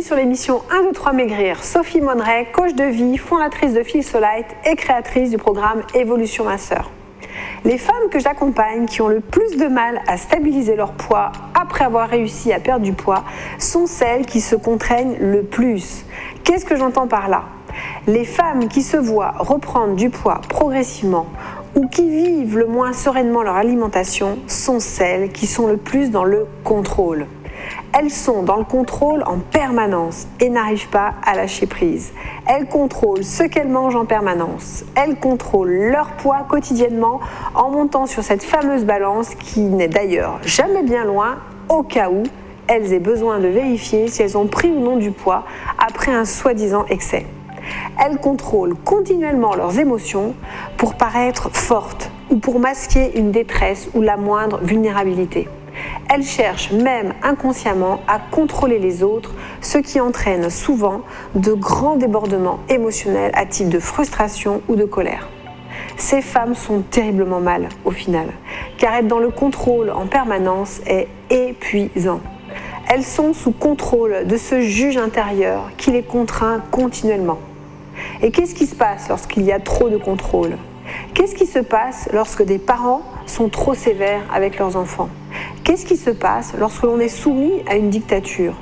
Bienvenue sur l'émission 1, 2, 3 Maigrir. Sophie Monneray, coach de vie, fondatrice de Feel So Light et créatrice du programme Évolution Minceur. Les femmes que j'accompagne qui ont le plus de mal à stabiliser leur poids après avoir réussi à perdre du poids sont celles qui se contraignent le plus. Qu'est-ce que j'entends par là ? Les femmes qui se voient reprendre du poids progressivement ou qui vivent le moins sereinement leur alimentation sont celles qui sont le plus dans le contrôle. Elles sont dans le contrôle en permanence et n'arrivent pas à lâcher prise. Elles contrôlent ce qu'elles mangent en permanence. Elles contrôlent leur poids quotidiennement en montant sur cette fameuse balance qui n'est d'ailleurs jamais bien loin au cas où elles aient besoin de vérifier si elles ont pris ou non du poids après un soi-disant excès. Elles contrôlent continuellement leurs émotions pour paraître fortes ou pour masquer une détresse ou la moindre vulnérabilité. Elles cherchent même inconsciemment à contrôler les autres, ce qui entraîne souvent de grands débordements émotionnels à type de frustration ou de colère. Ces femmes sont terriblement mal au final, car être dans le contrôle en permanence est épuisant. Elles sont sous contrôle de ce juge intérieur qui les contraint continuellement. Et qu'est-ce qui se passe lorsqu'il y a trop de contrôle ? Qu'est-ce qui se passe lorsque des parents sont trop sévères avec leurs enfants ? Qu'est-ce qui se passe lorsque l'on est soumis à une dictature ?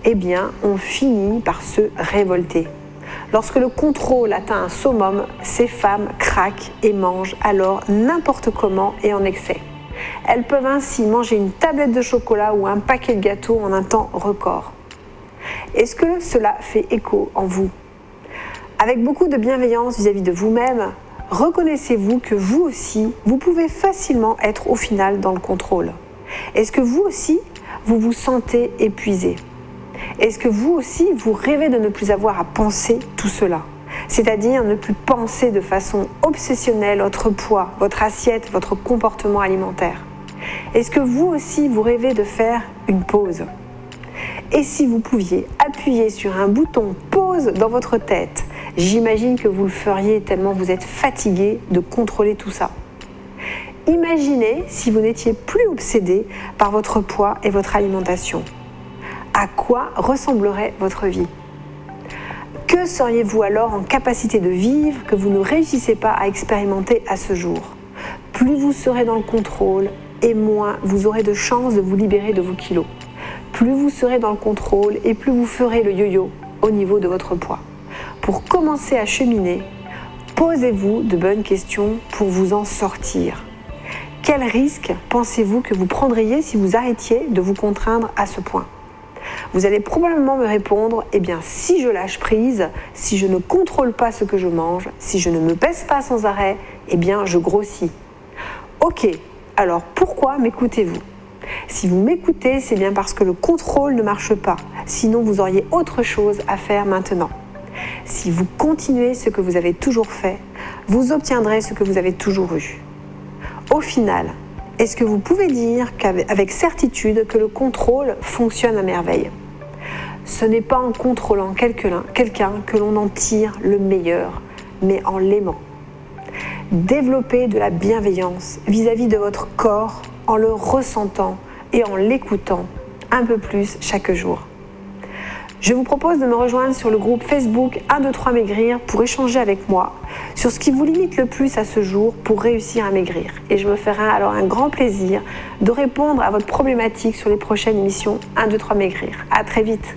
Eh bien, on finit par se révolter. Lorsque le contrôle atteint un summum, ces femmes craquent et mangent alors n'importe comment et en excès. Elles peuvent ainsi manger une tablette de chocolat ou un paquet de gâteaux en un temps record. Est-ce que cela fait écho en vous ? Avec beaucoup de bienveillance vis-à-vis de vous-même, reconnaissez-vous que vous aussi, vous pouvez facilement être au final dans le contrôle. Est-ce que vous aussi, vous vous sentez épuisé ? Est-ce que vous aussi, vous rêvez de ne plus avoir à penser tout cela ? C'est-à-dire ne plus penser de façon obsessionnelle votre poids, votre assiette, votre comportement alimentaire. Est-ce que vous aussi, vous rêvez de faire une pause ? Et si vous pouviez appuyer sur un bouton pause dans votre tête, j'imagine que vous le feriez tellement vous êtes fatigué de contrôler tout ça. Imaginez si vous n'étiez plus obsédé par votre poids et votre alimentation. À quoi ressemblerait votre vie ? Que seriez-vous alors en capacité de vivre que vous ne réussissez pas à expérimenter à ce jour ? Plus vous serez dans le contrôle et moins vous aurez de chances de vous libérer de vos kilos. Plus vous serez dans le contrôle et plus vous ferez le yo-yo au niveau de votre poids. Pour commencer à cheminer, posez-vous de bonnes questions pour vous en sortir. Quel risque pensez-vous que vous prendriez si vous arrêtiez de vous contraindre à ce point ? Vous allez probablement me répondre, eh bien si je lâche prise, si je ne contrôle pas ce que je mange, si je ne me pèse pas sans arrêt, eh bien je grossis. Ok, alors pourquoi m'écoutez-vous ? Si vous m'écoutez, c'est bien parce que le contrôle ne marche pas, sinon vous auriez autre chose à faire maintenant. Si vous continuez ce que vous avez toujours fait, vous obtiendrez ce que vous avez toujours eu. Au final, est-ce que vous pouvez dire qu'avec certitude que le contrôle fonctionne à merveille ? Ce n'est pas en contrôlant quelqu'un que l'on en tire le meilleur, mais en l'aimant. Développez de la bienveillance vis-à-vis de votre corps en le ressentant et en l'écoutant un peu plus chaque jour. Je vous propose de me rejoindre sur le groupe Facebook 1, 2, 3 Maigrir pour échanger avec moi sur ce qui vous limite le plus à ce jour pour réussir à maigrir. Et je me ferai alors un grand plaisir de répondre à votre problématique sur les prochaines émissions 1, 2, 3 Maigrir. À très vite.